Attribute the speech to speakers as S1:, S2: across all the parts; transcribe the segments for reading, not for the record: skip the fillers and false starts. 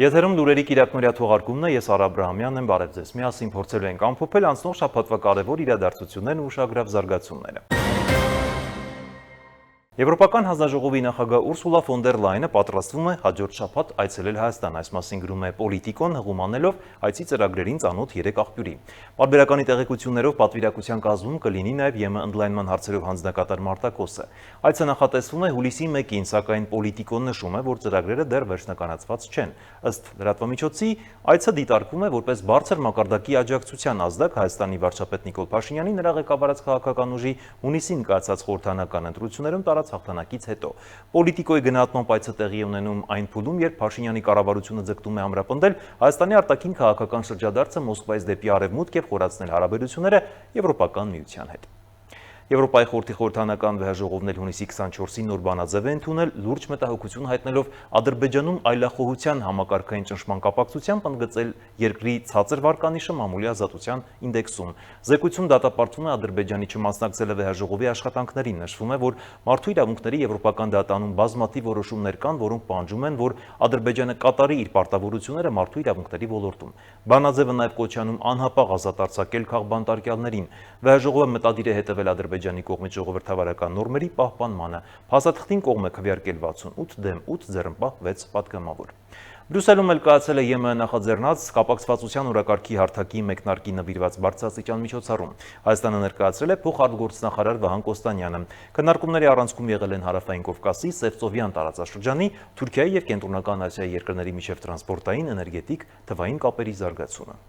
S1: Եթերում լուրերի կիրակնօրյա թողարկումն է, ես Արա Աբրահամյանն եմ, բարև ձեզ։ Միասին փորձելու ենք ամփոփել անցնող շաբաթվա կարևոր իրադարձություններն ու ուշագրավ զարգացումները։ Եվրոպական հանձնաժողովի նախագահ Ուրսուլա ֆոն դեր Լայենը պատրաստվում է հաջորդ շաբաթ այցելել Հայաստան, այս մասին գրում է Պոլիտիկոն, հղումանելով այցի ծրագրերին ծանոթ 3 աղբյուրի։ Պարբերականի տեղեկություններով պատվիրակության կազմում կլինի նաև ԵՄ ընդլայնման հարցերով հանձնակատար Մարտակոսը։ Այցը նախատեսվում է հուլիսի 1-ին, սակայն Պոլիտիկոն նշում է, որ ծրագրերը դեռ վերջնականացված չեն։ Ըստ լրատվամիջոցի, այցը դիտարկվում է որպես բարձր մակարդակի աջակցության ազդակ Հայաստանի վարչապետ Նիկոլ Փաշինյանի նրա ղեկավարած քաղաքական ուժի հունիսին կայացած խորհրդանական ընտրություններում տարած հաղթանակից հետո։ Պոլիտիկոյի գնահատմամբ այցը տեղի ունենում այն փուլում, երբ Փաշինյանի կառավարությունը ձգտում է ամրապնդել Հայաստանի արտաքին քաղաքական շրջադարձը Մոսկվայից դեպի արևմուտք եւ խորացնել հարաբերությունները Եվրոպական միության հետ։ Եվրոպայի խորհրդի խորհրդանական վեհաժողովն էլ հունիսի 24-ին նոր բանաձև է ընդունել, լուրջ մտահոգություն հայտնելով Ադրբեջանում այլախոհության համակարգային ճնշման կապակցությամբ ընդգծել երկրի ցածր վարկանիշը մամուլի ազատության ինդեքսում։ Զեկույցում դատապարտվում է Ադրբեջանի չմասնակցելը վեհաժողովի աշխատանքներին, նշվում է, որ մարդու իրավունքների եվրոպական դատարանում բազմաթիվ որոշումներ կան, որոնք պահանջում են, որ Ադրբեջանը կատարի իր պարտավորությունները մարդու իրավունքների ոլորտում։ Բանաձևը նաև կոչանում անհապաղ ազատ արձակել քաղբանտարկյալներին։ Վեհաժողովը մտադիր է հետևել Ադրբեջանի կողմից ժողովրդավարական նորմերի պահպանմանը, փաստաթղթին կողմ է քվեարկել 68 դեմ 8 ձեռնպահ 6 պատգամավոր։ Բրյուսելում էլ կայացել է ԵՄ նախաձեռնած կապակցվածության օրակարգի հարթակի մեկնարկի նվիրված բարձրաստիճան միջոցառում։ Հայաստանը ներկայացրել է փոխարտգործնախարար Վահան Կոստանյանը։ Քննարկումների առանցքում եղել են Հարավային Կովկասի, Սևծովյան տարածաշրջանի, Թուրքիայի եւ Կենտրոնական Ասիայի երկրների միջև տրանսպորտային, էներգետիկ, թվային կապերի զարգացումը։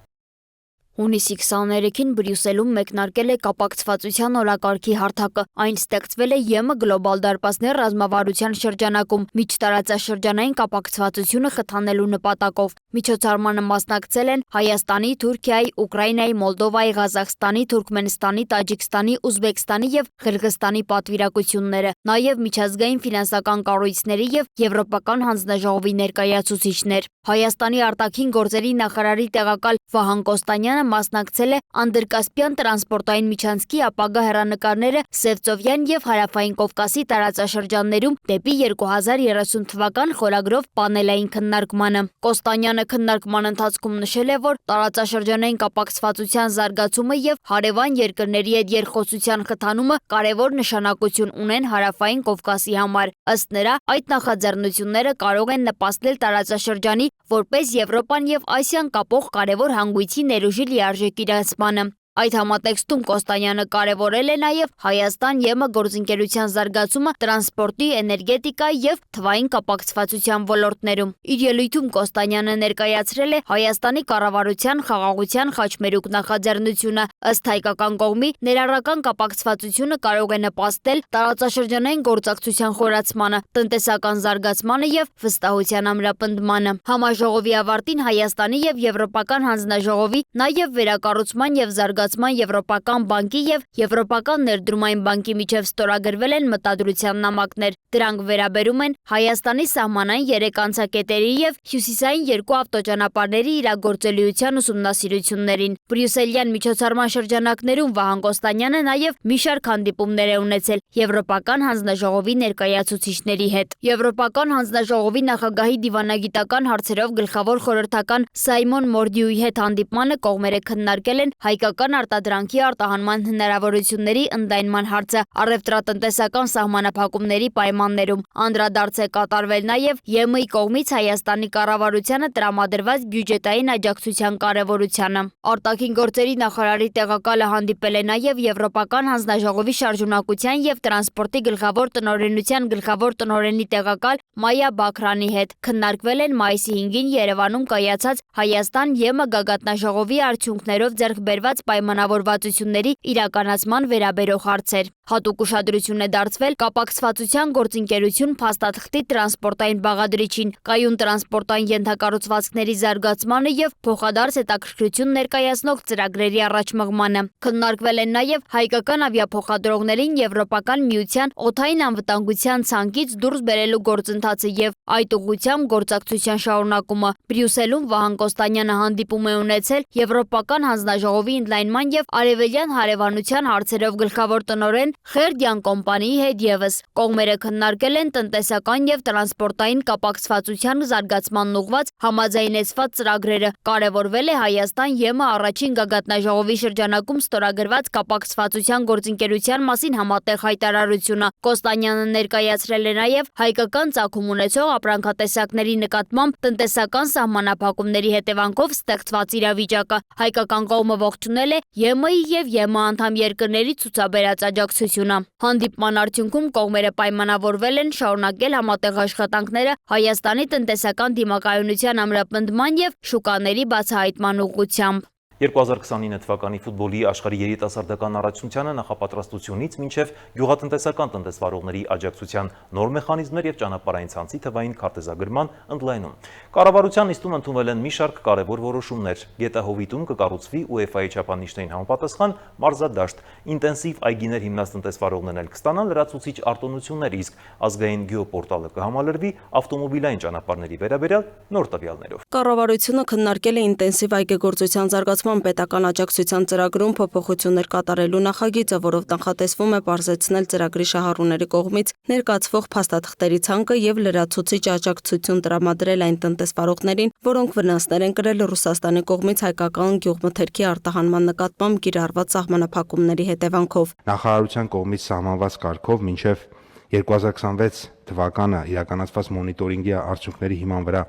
S2: Հունիսի 23-ին Բրյուսելում մեկնարկել է կապակցվածության օրակարգի հարթակը։ Այն ստեղծվել է ԵՄ գլոբալ դարպասներ ռազմավարության շրջանակում միջտարածաշրջանային կապակցվածությունը խթանելու նպատակով։ Միջոցառմանը մասնակցել են Հայաստանի, Թուրքիայի, Ուկրաինայի, Մոլդովայի, Ղազախստանի, Թուրքմենստանի, Տաջիկստանի, Ուզբեկստանի եւ Ղրղըզստանի պատվիրակությունները, նաեւ միջազգային ֆինանսական կառույցների եւ Եվրոպական հանձնաժողովի ներկայացուցիչներ։ Հայաստանի արտաքին գործերի նախարարի տեղակալ Վահան Կոստանյանը մասնակցել է Անդրկասպյան տրանսպորտային միջանցքի ապագա հեռանկարները Սևծովյան եւ Հարավային Կովկասի տարածաշրջաններում դեպի 2030 թվական խորագրով պանելային քննարկմանը։ Կոստանյանը քննարկման ընթացքում նշել է, որ տարածաշրջանային կապակցվածության զարգացումը եւ հարևան երկրների հետ երկխոսության խթանումը կարևոր նշանակություն ունեն Հարավային Կովկասի համար։ Ըստ նրա, այդ նախաձեռնությունները կարող են նպաստել տարածաշրջանի որպես Եվրոպան եւ Ասիան կապող կարևոր հանգույցի ներուժի լիարժեքիրացմանը։ Այդ համատեքստում Կոստանյանը կարևորել է նաև Հայաստան-ԵՄ գործընկերության զարգացումը տրանսպորտի, էներգետիկայի եւ թվային կապակցվածության ոլորտներում։ Իր ելույթում Կոստանյանը ներկայացրել է Հայաստանի կառավարության խաղաղության խաչմերուկ նախաձեռնությունը։ Ըստ հայկական կողմի, ներառական կապակցվածությունը կարող է նպաստել տարածաշրջանային գործակցության խորացմանը, տնտեսական զարգացմանը եւ վստահության ամրապնդմանը։ Համաժողովի ավարտին Հայաստանի եւ Եվրոպական հանձնաժողովի, նաեւ վերակառուցման եւ զարգացման Եվրոպական բանկի եւ Եվրոպական ներդրումային բանկի միջև ստորագրվել են մտադրության նամակներ։ Դրանք վերաբերում են Հայաստանի սահմանային 3 անցակետերի եւ հյուսիսային 2 ավտոճանապարհների իրագործելիության ուսումնասիրություններին։ Բրյուսելյան միջոցառման շրջանակներում Վահան Կոստանյանը նաեւ մի շարք հանդիպումներ է ունեցել Եվրոպական հանձնաժողովի ներկայացուցիչների հետ։ Եվրոպական հանձնաժողովի նախագահի դիվանագիտական հարցերով գլխավոր խորհրդական Սայմոն Մորդիուի հետ հանդիպմանը կողմերը քննարկել են հայկական արտադրանքի արտահանման հնարավորությունների ընդլայնման հարցը առևտրատնտեսական սահմանափակումների պայմաններում։ Անդրադարձ է կատարվել նաև ԵՄ-ի կողմից Հայաստանի կառավարությանը տրամադրված բյուջետային աջակցության կարևորությանը։ Արտաքին գործերի նախարարի տեղակալը հանդիպել է նաև Եվրոպական հանձնաժողովի շարժունակության եւ տրանսպորտի գլխավոր տնօրենության գլխավոր տնօրենի տեղակալ Մայա Բաքրանի հետ։ Քննարկվել են մայիսի 5-ին Երևանում կայացած Հայաստան-ԵՄ գագաթնաժողովի արդյունքներով ձեռք բերված պայմանավորվածությունների իրականացման վերաբերող հարցեր։ Հատուկ ուշադրություն է դարձվել կապակցվածության գործընկերություն փաստաթղթի տրանսպորտային բաղադրիչին, կայուն տրանսպորտային ենթակառուցվածքների զարգացմանը եւ փոխադարձ հետաքրքրություն ներկայացնող ծրագրերի առաջմղմանը։ Քննարկվել են նաեւ հայկական ավիափոխադրողներին Եվրոպական միության օդային անվտանգության ցանկից դուրս բերելու գործընթացը գործընթացը եւ այդ ուղղությամբ գործակցության շարունակումը։ Բրյուսելում Վահան Կոստանյանը հանդիպում է ունեցել Եվրոպական հանձնաժողովի ընդլայնման եւ արևելյան հարևանության հարցերով գլխավոր տնօրեն Խերդյան կոմպանիի հետ եւս։ Կողմերը քննարկել են տնտեսական եւ տրանսպորտային կապակցվածության զարգացմանն ուղղված համաձայնեցված ծրագրերը։ Կարևորվել է Հայաստան-ԵՄ առաջին գագաթնաժողովի շրջանակում ստորագրված կապակցվածության գործընկերության մասին համատեղ հայտարարությունը։ Կոստանյանը ներկայացրել է նաև հայկական ծագում ունեցող ապրանքատեսակների նկատմամբ տնտեսական սահմանափակումների հետևանքով ստեղծված իրավիճակը։ Հայկական կողմը ողջունել է ԵՄ-ի եւ ԵՄ անդամ երկրների ցուցաբերած աջակցությունը։ Հանդիպման արդյունքում կողմերը պայմանավորվել են շարունակել համատեղ աշխատանքները Հայաստանի տնտեսական դիմակայունության ամրապնդման եւ շուկաների բացահայտման ուղղությամբ։
S1: 2029 թվականի ֆուտբոլի աշխարհի երիտասարդական առաջնությանը նախապատրաստությունից մինչև գյուղատնտեսական տնտեսվարողների աջակցության նոր մեխանիզմներ եւ ճանապարհային ցանցի թվային քարտեզագրման ընդլայնում։ Կառավարության նիստում ընդունվել են մի շարք կարևոր որոշումներ։ Գետահովիտում կկառուցվի UEFA-ի չափանիշներին համապատասխան մարզադաշտ, ինտենսիվ այգիներ հիմնած տնտեսվարողներն էլ կստանան լրացուցիչ արտոնություններ, իսկ ազգային գեոպորտալը կհամալրվի ավտոմոբիլային ճանապարհների վերաբերյալ նոր տվյալներով։
S3: Կառավարությունը քննարկել է ինտենսիվ այգեգործության զարգացման պետական աջակցության ծրագրում փոփոխություններ կատարելու նախագիծը, որով նախատեսվում է պարզեցնել ծրագրի շահառուների կողմից ներկայացվող փաստաթղթերի ցանկը եւ լրացուցիչ աջակցություն տրամադրել այն տնտեսվարողներին, որոնք վնասներ են կրել Ռուսաստանի կողմից հայկական գյուղմթերքի արտահանման նկատմամբ կիրառված սահմանափակումների հետևանքով։
S4: Նախարարության կողմից սահմանված կարգով մինչև 2026 թվականը իրականացված մոնիտորինգի արդյունքների հիման վրա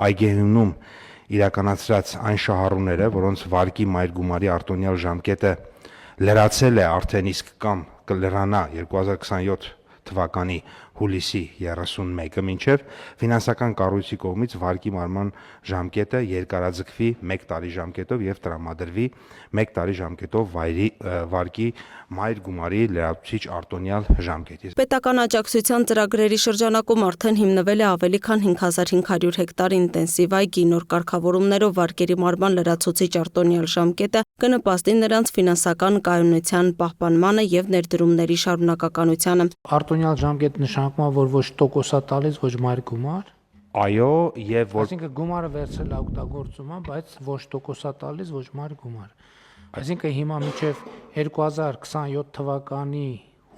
S4: այգեհիմնում իրականացրած այն շահառուները, որոնց վարկի մայր գումարի արտոնյալ ժամկետը լրացել է արդեն իսկ կամ կլրանա 2027 թվականի հուլիսի 31-ը մինչև ֆինանսական կառույցի կողմից վարկի մարման ժամկետը երկարաձգվի 1 տարի ժամկետով եւ տրամադրվի 1 տարի ժամկետով վարկի մայր գումարի լրացուցիչ արտոնյալ ժամկետի։
S3: Պետական աջակցության ծրագրերի շրջանակում արդեն հիմնվել է ավելի քան 5500 հեկտար ինտենսիվ այգի, նոր կարգավորումներով վարկերի մարման լրացուցիչ արտոնյալ ժամկետը կնպաստի նրանց ֆինանսական կայունության պահպանմանը եւ ներդրումների շարունակականությանը։
S5: Արտոնյալ ժամկետ նշանակում է, որ ոչ տոկոսա տալիս, ոչ մայր գումար։
S4: Այո, եւ որ
S5: Այսինքն գումարը վերցրել է օգտագործում, բայց ոչ տոկոսա տալիս, ոչ մայր գումար։ Այսինքն հիմա մինչև 2027 թվականի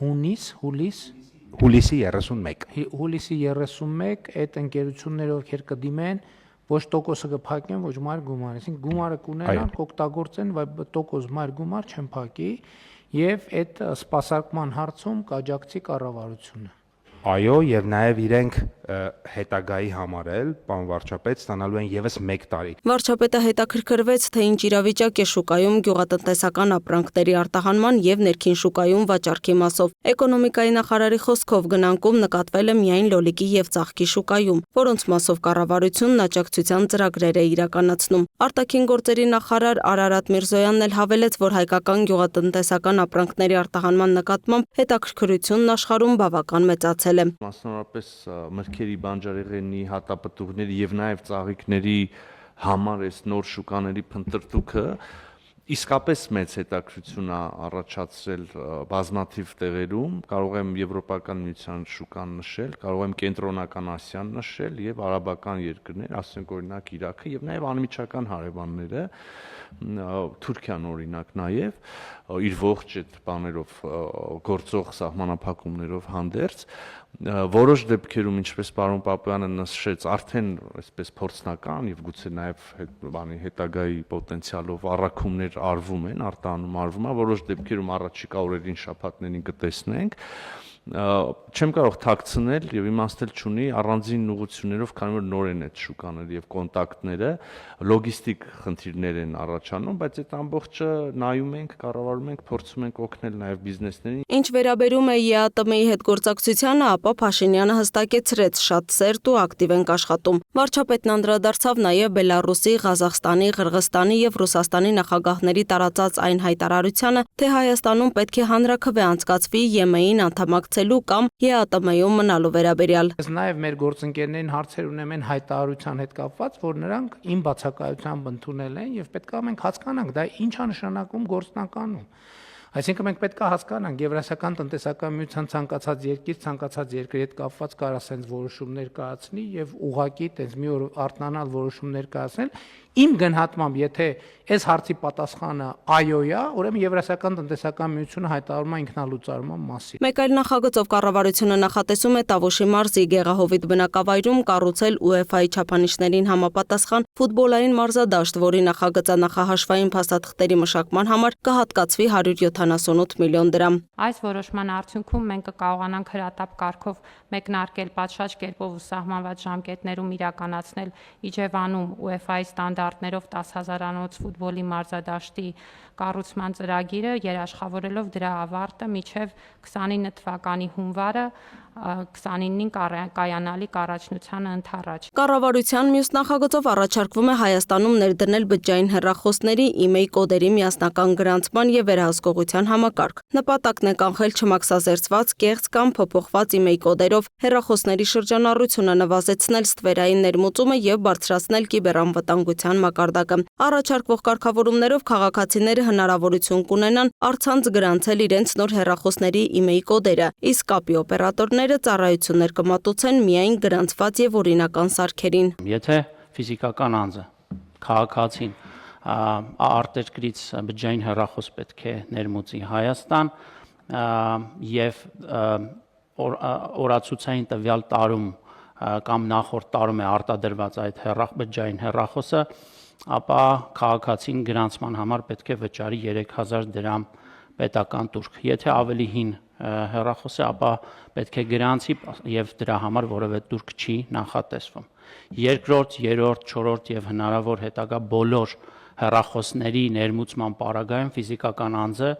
S4: հուլիսի 31
S5: հուլիսի 31 այդ ընկերությունները ովքեր կդիմեն ոչ տոկոսը կփակեն, ոչ մայր գումար, այսինքն գումարը կունենան, կօգտագործեն, բայց տոկոս մայր գումար չեն փակի եւ այդ սպասարկման հարցում կաջակցի կառավարությունը։
S4: Այո, եւ նաեւ իրենք հետագայի համար էլ, պարոն վարչապետ, ստանալու են եւս 1 տարի։
S3: Վարչապետը հետաքրքրվեց, թե ինչ իրավիճակ է շուկայում գյուղատնտեսական ապրանքների արտահանման եւ ներքին շուկայում վաճառքի մասով։ Էկոնոմիկայի նախարարի խոսքով գնանկում նկատվել է միայն լոլիկի եւ ծաղկի շուկայում, որոնց մասով կառավարությունն աջակցության ծրագրեր է իրականացնում։ Արտաքին գործերի նախարար Արարատ Միրզոյանն էլ հավելեց, որ հայկական գյուղատնտեսական ապրանքների արտահանման նկատմամբ հետաքրքրությունն աշխարհում բավական մեծացել է։
S6: Մասնավորապես մրգերի, բանջարեղենի, հատապտուղների եւ նաեւ ծաղիկների համար այս նոր շուկաների փնտրտուքը իսկապես մեծ հետաքրքրություն է առաջացրել բազմաթիվ տեղերում, կարող եմ Եվրոպական միության շուկան նշել, կարող եմ Կենտրոնական Ասիան նշել եւ արաբական երկրներ, ասենք օրինակ Իրաքը եւ նաեւ անմիջական հարևանները, Թուրքիան օրինակ նաեւ իր ողջ այդ բաներով գործող սահմանափակումներով հանդերձ որոշ դեպքերում, ինչպես պարոն Պապյանը նշեց, արդեն այսպես փորձնական եւ գուցե նաեւ հետագայի պոտենցիալով առաքումներ արվում են, արտահանում արվում է, որոշ դեպքերում առաջիկա օրերին, շաբաթներին կտեսնենք։ Չեմ կարող թաքցնել եւ իմաստել չունի առանձին ուղղություններով, քանի որ նոր են այդ շուկաները եւ կոնտակտները, լոգիստիկ խնդիրներ են առաջանում, բայց այդ ամբողջը նայում ենք, կառավարում ենք, փորձում ենք օգնել նաեւ բիզնեսներին։
S3: Ինչ վերաբերում է ԵԱՏՄ-ի հետ գործակցությանը, ապա Փաշինյանը հստակեցրեց, շատ սերտ ու ակտիվ ենք աշխատում։ Վարչապետն անդրադարձավ նաեւ Բելարուսի, Ղազախստանի, Ղրղստանի եւ Ռուսաստանի նախագահների տարածած այն հայտարարությանը, թե Հայաստանում պետք է հանրաքվե անցկացվի ԵՄ-ին անդամակցելու կամ ԵԱՏՄ-ում մնալու վերաբերյալ։
S5: Ես նաեւ մեր գործընկերներին հարցեր ունեմ այն հայտարարության հետ կապված, որ նրանք իմ բացակայությամբ ընդունել են եւ պետք է մենք հասկանանք դա ինչ է նշանակում գործնականում։ Այսինքն մենք պետք է հասկանանք Եվրասիական տնտեսական միության ցանկացած երկիր, ցանկացած երկրի հետ կապված կարա sense որոշումներ կայացնի եւ ուղղակի տես մի օր արտնանալ որոշումներ կայացնել։ Իմ գնահատմամբ, եթե այս հարցի պատասխանը այո է, ուրեմն Եվրասիական տնտեսական միությունը հայտարարում է ինքնալուծարման մասին։
S3: Մեկ այլ նախագծով կառավարությունը նախատեսում է Տավուշի մարզի Գեղահովիտ բնակավայրում կառուցել UEFA-ի չափանիշներին համապատասխան ֆուտբոլային մարզադաշտ, որի նախագծանախահաշվային փաստաթղթերի մշակման համար կհատկացվի 178 միլիոն դրամ։
S7: Այս որոշման արդյունքում մենք կկարողանանք հրատապ կարգով մեկնարկել պատշաճ կերպով ու սահմանված ժամկետներում իրականացնել Իջևանում UEFA-ի ստանդարտներով 10,000-անոց ֆուտբոլի մարզադաշտի կառուցման ծրագիրը, երաշխավորելով դրա ավարտը մինչև 29 թվականի հունվարը 29-ին կայանալիք առաջնությանը ընդառաջ։
S3: Կառավարության մյուս նախագծով առաջարկվում է Հայաստանում ներդնել բջջային հեռախոսների email կոդերի միասնական գրանցման եւ վերահսկողության համակարգ։ Նպատակն է կանխել չմաքսազերծված, կեղծ կամ փոփոխված email կոդերով հեռախոսների շրջանառությունը, նվազեցնել ստվերային ներմուծումը եւ բարձրացնել կիբերանվտանգության մակարդակը։ Առաջարկվող կարգավորումներով քաղաքացիները հնարավորություն կունենան առցանց գրանցել իրենց նոր հեռախոսների email կոդերը, իսկ կապի օպերատորները ծառայություններ կմատուցեն միայն գրանցված եւ օրինական սարքերին։
S8: Եթե ֆիզիկական անձը քաղաքացին արտերկրից բջջային հեռախոս պետք է ներմուծի Հայաստան եւ օրացուցային տվյալ տարում կամ նախորդ տարում է արտադրված այդ բջջային հեռախոսը, ապա քաղաքացին գրանցման համար պետք է վճարի 3000 դրամ պետական տուրք։ Եթե ավելի հին հեռախոս է, ապա պետք է գրանցի եւ դրա համար որևէ տուրք չի նախատեսվում։ Երկրորդ, երրորդ, չորրորդ եւ հնարավոր հետագա բոլոր հեռախոսների ներմուծման պարագայում ֆիզիկական անձը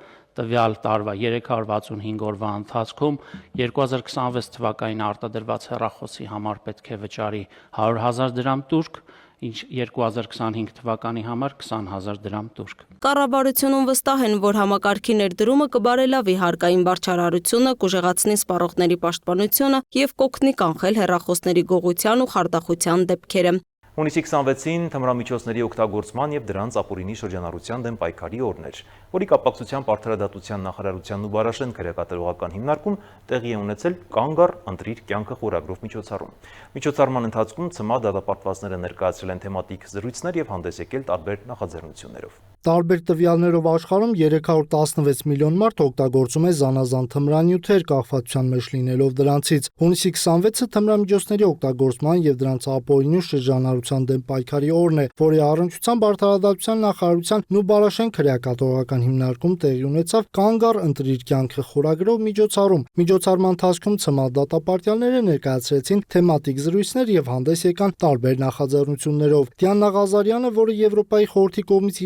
S8: տվյալ տարվա 365 օրվա ընթացքում 2026 թվականին արտադրված հեռախոսի համար պետք է վճարի 100,000 դրամ տուրք, ինչ 2025 թվականի համար 20,000 դրամ տուրք։
S3: Կառավարությունում վստահ են, որ համակարգի ներդրումը կբարելավի հարկային բարձրարարությունը, կուժեղացնի սպառողների պաշտպանությունը եւ կօգնի կանխել հեռախոսների գողության ու խարդախության դեպքերը։
S1: Հունիսի 26-ին թմրամիջոցների օգտագործման եւ դրանց ապօրինի շրջանառության դեմ պայքարի օրն էր, որի կապակցությամբ Արդարադատության նախարարությանն ու Բարաշեն քրեակատարողական հիմնարկում տեղի է ունեցել «Կանգ առ, ընտրիր կյանքը» խորագրով միջոցառում։ Միջոցառման ընթացքում ՑՄԱ դատապարտվածները ներկայացրել են թեմատիկ զրույցներ եւ հանդես եկել տարբեր նախաձեռնություններով։
S9: Տարբեր տվյալներով աշխարհում 316 միլիոն մարդ օգտագործում է զանազան թմրանյութեր, կախվածության մեջ լինելով դրանցից։ Հունիսի 26-ը թմրամիջոցների օգտագործման եւ դրանց ապօրինի շրջանառության դեմ պայքարի օրն է, որի առնչությամբ Արդարադատության նախարարության ու Բարաշեն քրեակատարողական հիմնարկում տեղի ունեցավ «Կանգ առ, ընտրիր կյանքը» խորագրով միջոցառում։ Միջոցառման ընթացքում ՑՄԱ դատապարտյալները ներկայացրեցին թեմատիկ զրույցներ եւ հանդես եկան տարբեր նախաձեռնություններով։ Դիանա Ղազարյանը, որը Եվրոպայի խորհրդի կողմից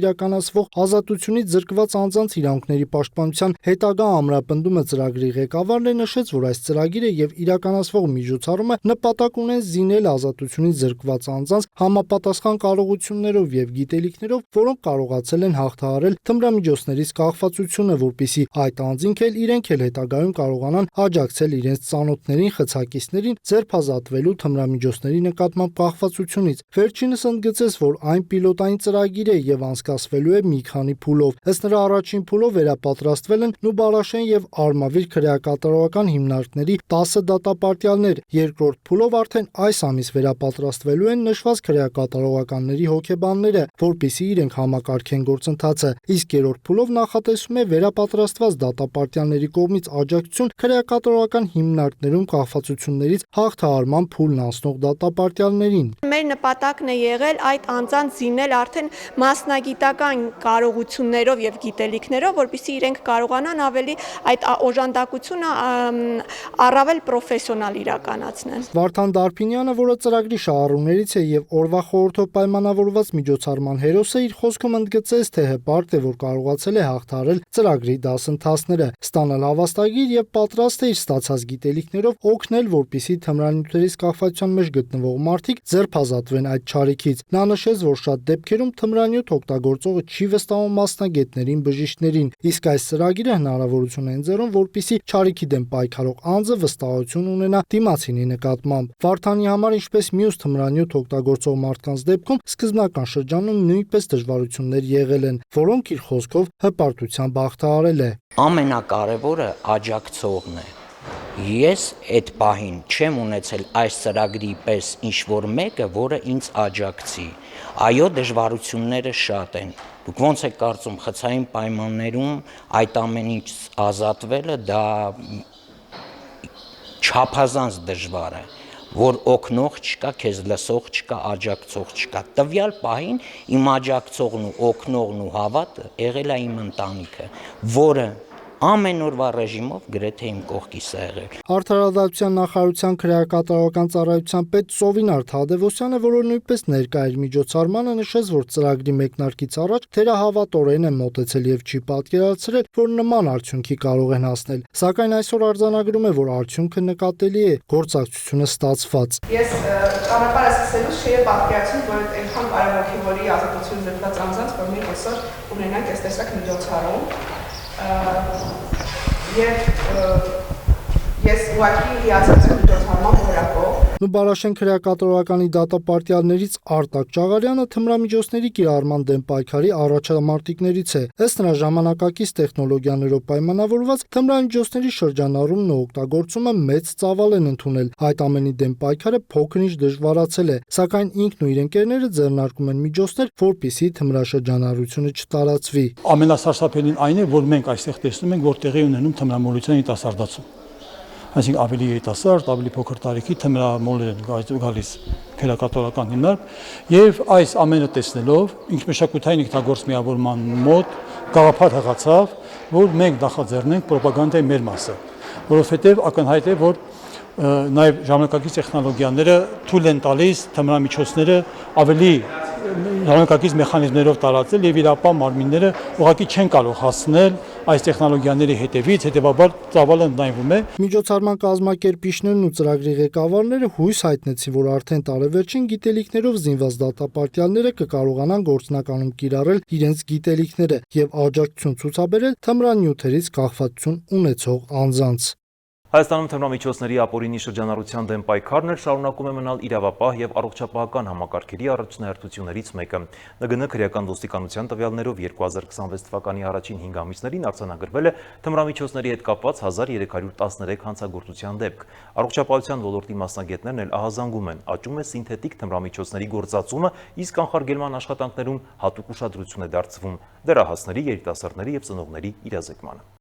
S9: իրականացվող ազատությունից զրկված անձանց իրավունքների պաշտպանության հետագա ամրապնդումը ծրագրի ղեկավարն է, նշեց, որ այս ծրագիրը եւ իրականացվող միջոցառումը նպատակ ունեն զինել ազատությունից զրկված անձանց համապատասխան կարողություններով եւ գիտելիքներով, որոնք կարողացել են հաղթահարել թմրամիջոցներից կախվածությունը, որպիսի այդ անձինք էլ իրենք էլ հետագայում կարողանան աջակցել իրենց ծանոթներին, խցակիցներին ձերբազատվելու թմրամիջոցների նկատմամբ կախվածությունից։ Վերջինս ընդգծեց, որ այն պիլոտային ծրագիր է եւ անցկացվելու է մի քանի փուլով։ Ըստ նրա առաջին փուլով վերապատրաստվել են Նուբարաշեն եւ Արմավիր քրեակատարողական հիմնարկների 10 դատապարտյալներ։ Երկրորդ փուլով արդեն այս ամիս վերապատրաստվելու են նշված քրեակատարողականների հոգեբանները, որպիսի իրենք համակարգեն գործընթացը։ Իսկ երրորդ փուլով նախատեսվում է վերապատրաստված դատապարտյալների կողմից աջակցություն քրեակատարողական հիմնարկներում կախվածություններից հաղթահարման փուլն անցնող դատապարտյալներին։
S10: Մեր նպատակն է եղել այդ անձանց զինել արդեն մասնագիտական կարողություններով եւ գիտելիքներով, որպեսզի իրենք կարողանան ավելի այդ օժանդակությունը առավել պրոֆեսիոնալ իրականացնել։
S9: Վարդան Դարփինյանը, որը ծրագրի շահառուներից է եւ օրվա խորհրդով պայմանավորված միջոցառման հերոսը, իր խոսքում ընդգծեց, թե հպարտ է, որ կարողացել է հաղթահարել ծրագրի դասընթացները, ստանալ հավաստագիր եւ պատրաստ է իր ստացած գիտելիքներով օգնել, որպիսի թմրանյութերից կախվածության մեջ գտնվող մարդիկ ձերբազատվեն այդ չարիքից։ Նա նշեց, որ շատ դեպքերում թմրանյութ օգտագործողը չի վստահում մասնագետներին, բժիշկներին, իսկ այս ծրագիրը հնարավորություն է ընձեռում, որպեսզի չարիքի դեմ պայքարող անձը վստահություն ունենա դիմացինի նկատմամբ։ Վարդանի համար, ինչպես մյուս թմրանյութ օգտագործող մարդկանց դեպքում, սկզբնական շրջանում նույնպես դժվարություններ եղել են, որոնք իր խոսքով հպարտությամբ հաղթահարել է։
S11: Ամենակարևորը աջակցողն է։ Ես այդ պահին չեմ ունեցել այս ծրագրի պես ինչ-որ մեկը, որը ինձ աջակցի։ Այո, դժվարությունները շատ են։ Դուք ոնց եք կարծում, խցային պայմաններում այդ ամենից ազատվելը դա չափազանց դժվար է, որ օգնող չկա, քեզ լսող չկա, աջակցող չկա։ Տվյալ պահին իմ աջակցողն ու օգնողն ու հավատը եղել է իմ ընտանիքը, որը ամեն օրվա ռեժիմով գրեթե իմ կողքիս է եղել։
S9: Արդարադատության նախարարության քրեակատարական ծառայության պետ Սովինար Թադևոսյանը, որը նույնպես ներկա էր միջոցառմանը, նշեց, որ ծրագրի մեկնարկից առաջ թերահավատորեն է մոտեցել եւ չի պատկերացրել, որ նման արդյունքի կարող են հասնել։ Սակայն այսօր արձանագրում է, որ արդյունքը նկատելի է, գործակցությունը ստացված։
S12: Ես ճանապարհը սկսելուց չէի պատկերացնում, որ այնքան կարևոր հիվորի ազատություն զրկված անձանց, որ մենք այսօր ունենանք այս տեսակ միջոցառում։ Ես ուղղակի հիացած եմ միջոցառման որակով։
S9: Նուբարաշեն քրեակատարողականի դատապարտյալներից Արտակ Ճաղարյանը թմրամիջոցների կիրառման դեմ պայքարի առաջամարտիկներից է։ Ըստ նրա, ժամանակակից տեխնոլոգիաներով պայմանավորված թմրամիջոցների շրջանառումն ու օգտագործումը մեծ ծավալ են ընդունել։ Այդ ամենի դեմ պայքարը փոքր-ինչ դժվարացել է, սակայն ինքն ու իր ընկերները ձեռնարկում են միջոցներ, որպեսզի թմրաշրջանառությունը չտարածվի։
S13: Ամենասարսափելին այն է, որ մենք այստեղ տեսնում ենք, որ տեղի ունենում թմրամոլության երիտասարդացում։ Այսինքն ավելի երիտասարդ, ավելի փոքր տարիքի թմրամոլեր են գալիս քրեակատարական հիմնարկ, եւ այս ամենը տեսնելով ինքս մշակութային ինքնագործ միավորման մոտ գաղափար հղացավ, որ մենք նախաձեռնենք ռոպագանդայի մեր մասը, որովհետեւ ակնհայտ է, որ նաեւ ժամանակակից տեխնոլոգիաները թույլ են տալիս թմրամիջոցները ավելի ժամանակակից մեխանիզմներով տարածել եւ իրապա մարմինները ուղղակի չեն կարող հասնել այս տեխնոլոգիաների հետևից, հետեւաբար ծավալը ընդայնվում է։
S9: Միջոցառման կազմակերպիչներն ու ծրագրի ղեկավարները հույս հայտնեցին, որ արդեն տարեվերջին գիտելիքներով զինված դատապարտյալները կկարողանան գործնականում կիրառել իրենց գիտելիքները եւ աջակցություն ցուցաբերել թմրանյութերից կախվածություն ունեցող անձանց։
S1: Հայաստանում թմրամիջոցների ապօրինի շրջանառության դեմ պայքարն շարունակում է մնալ իրավապահ եւ առողջապահական համակարգերի առաջնահերթություններից մեկը։ ՆԳՆ քրեական ոստիկանության տվյալներով 2026 թվականի առաջին 5 ամիսներին արձանագրվել է թմրամիջոցների հետ կապված 1313 հանցագործության դեպք։ Առողջապահության ոլորտի մասնագետներն էլ ահազանգում են, աճում է սինթետիկ թմրամիջոցների գործածումը, իսկ կանխարգելման աշխատանքներում հատուկ ուշադրություն է դարձվում դեռահասների, երիտասարդների եւ ծնողների իրազեկմանը։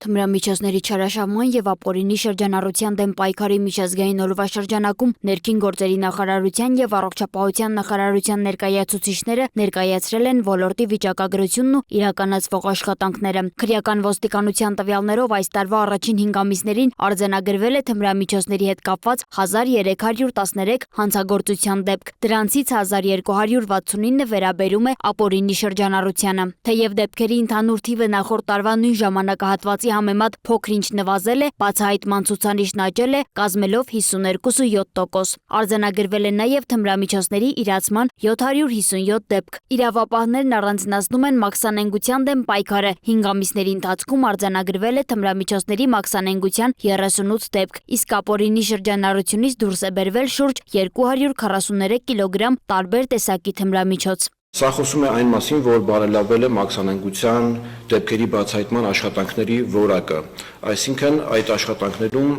S2: Թմրամիջոցների չարաշահման եւ ապօրինի շրջանառության դեմ պայքարի միջազգային օրվա շրջանակում ներքին գործերի նախարարության եւ առողջապահության նախարարության ներկայացուցիչները ներկայացրել են ոլորտի վիճակագրությունն ու իրականացվող աշխատանքները։ Քրեական ոստիկանության տվյալներով այս տարվա առաջին 5 ամիսներին արձանագրվել է թմրամիջոցների հետ կապված 1313 հանցագործության դեպք։ Դրանցից 1269 վերաբերում է ապօրինի շրջանառությանը։ Թեև դեպքերի ընդհանուր թիվը նախորդ տարվա նույն ժամանակահատվածի համեմատ փոքր-ինչ նվազել է, բացահայտման ցուցանիշն աճել է, կազմելով 52.7%։ Արձանագրվել է նաև թմրամիջոցների իրացման 757 դեպք։ Իրավապահներն առանձնացնում են մաքսանենգության դեմ պայքարը։ 5 ամիսների ընթացքում արձանագրվել է թմրամիջոցների մաքսանենգության 38 դեպք, իսկ ապօրինի շրջանառությունից դուրս է բերվել շուրջ 243 կիլոգրամ տարբեր տեսակի թմրամիջոց։
S14: Սա խոսում է այն մասին, որ բարելավել է մաքսանենգության դեպքերի բացահայտման աշխատանքների որակը, այսինքն այդ աշխատանքներում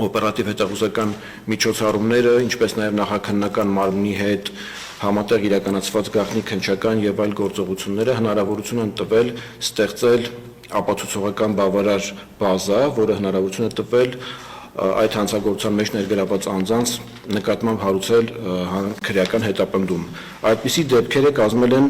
S14: օպերատիվ հետախուզական միջոցառումները, ինչպես նաև նախաքննական մարմնի հետ համատեղ իրականացված գաղտնի քննչական եւ այլ գործողությունները հնարավորություն են տվել ստեղծել ապացուցողական բավարար բազա, որը հնարավորություն է տվել այդ հանցագործության մեջ ներգրաված անձանց նկատմամբ հարուցել քրեական հետապնդում։ Այդպիսի դեպքերը կազմել են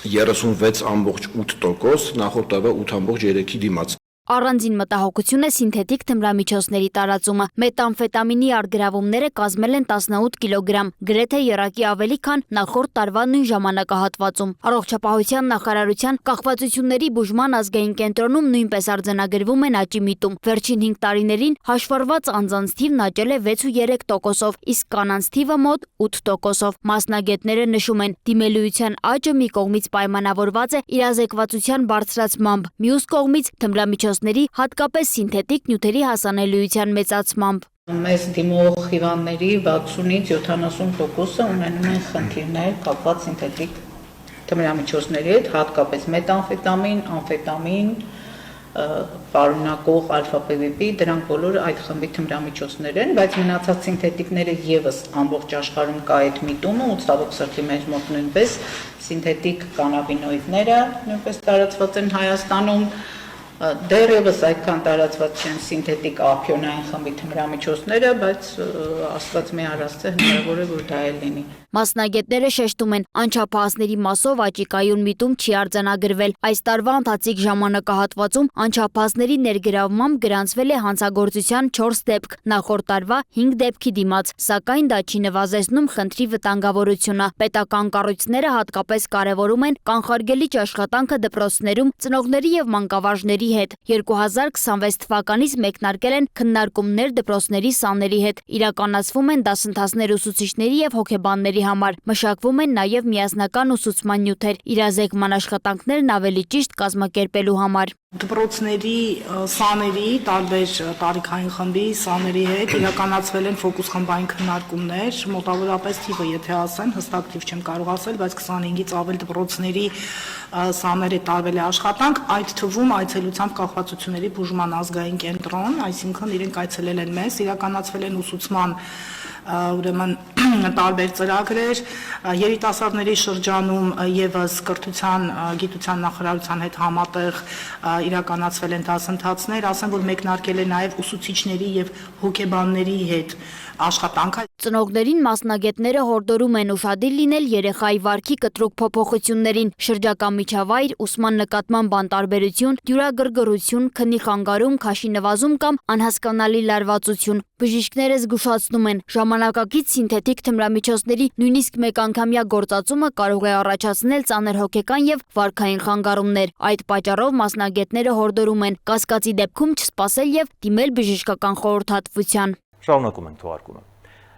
S14: 36.8%, նախորդ տարվա 8.3-ի դիմաց։
S2: Առանձին մտահոգություն է սինթետիկ թմրամիջոցների տարածումը։ Մետամֆետամինի արգրավումները կազմել են 18 կիլոգրամ, գրեթե եռակի ավելի, քան նախորդ տարվա նույն ժամանակահատվածում։ Առողջապահության նախարարության կախվածությունների բուժման ազգային կենտրոնում նույնպես արձանագրվում են աճի միտում։ Վերջին 5 տարիներին հաշվառված անձանց թիվն աճել է 6.3%, իսկ կանանց թիվը մոտ 8%։ Մասնագետները նշում են, դիմելույության աճը մի կողմից պայմանավորված է իրազեկվածության բարձրացմամբ, մյուս կողմից թմրամիջոցների, հատկապես սինթետիկ նյութերի հասանելիության մեծացմամբ։
S15: Մեզ դիմող հիվանդների 60-ից 70%-ը ունենում են խնդիրներ կապված սինթետիկ թմրամիջոցների հետ, հատկապես մետամֆետամին, ամֆետամին, պարունակող ալֆա-պվպ, դրանք բոլորը այդ խմբի թմրամիջոցներ են, բայց մնացած սինթետիկները եւս ամբողջ աշխարհում կա այդ միտումը, ու ցավոք սրտի մեր մոտ նույնպես սինթետիկ կանաբինոիդները նույնպես տարածված են Հայաստանում, դեռևս այդքան տարածված չեն սինթետիկ ափիոնային խմբի թմրամիջոցները, բայց աստված մի արասցե հնարավոր է, որ դա էլ լինի։
S2: Մասնագետները շեշտում են, անչափահասների մասով աճի կայուն միտում չի արձանագրվել։ Այս տարվա ընթացիկ ժամանակահատվածում անչափահասների ներգրավմամբ գրանցվել է հանցագործության 4 դեպք, նախորդ տարվա 5 դեպքի դիմաց, սակայն դա չի նվազեցնում խնդրի վտանգավորությունը։ Պետական կառույցները հատկապես կարևորում են կանխարգելիչ աշխատանքը դպրոցներում ծնողների եւ մանկավարժների հետ։ 2026 թվականից մեկնարկել են քննարկումներ դպրոցների սաների հետ, իրականացվում են դասընթացներ ուսուցիչների եւ հոգեբանների համար, մշակվում են նաև միասնական ուսուցման նյութեր, իրազեկման աշխատանքներն ավելի ճիշտ կազմակերպելու համար։
S16: Դպրոցների սաների, տարբեր տարիքային խմբի սաների հետ իրականացվել են ֆոկուս խմբային քննարկումներ, մոտավորապես թիվը եթե ասեմ, հստակ թիվ չեմ կարող ասել, բայց 25-ից ավել դպրոցների սաների տարվել է աշխատանք, այդ թվում այցելությամբ կախվածությունների բուժման ազգային կենտրոն, այսինքն իրենք այցելել են մեզ, իրականացվել են ուսուցման ուրեմն տարբեր ծրագրեր, երիտասարդների շրջանում եւս կրթության գիտության նախարարության հետ համատեղ իրականացվել են դասընթացներ, ասեմ, որ մեկնարկել է նաև ուսուցիչների եւ հոգեբանների հետ աշխատանքը։
S2: Ծնողներին մասնագետները հորդորում են ուշադիր լինել երեխայի վարքի կտրուկ փոփոխություններին, շրջակա միջավայր, ուսման նկատմամբ անտարբերություն, դյուրագրգռություն, քնի խանգարում, քաշի նվազում կամ անհասկանալի լարվածություն։ Բժիշկները զգուշացնում են, ժամանակակից սինթետիկ թմրամիջոցների նույնիսկ մեկանգամյա գործածումը կարող է առաջացնել ծանր հոգեկան եւ վարքային խանգարումներ։ Այդ պատճառով մասնագետները հորդորում են կասկածի դեպքում չսպասել եւ դիմել բժշկական խորհրդատվության։
S1: Շարունակում ենք թողարկումը։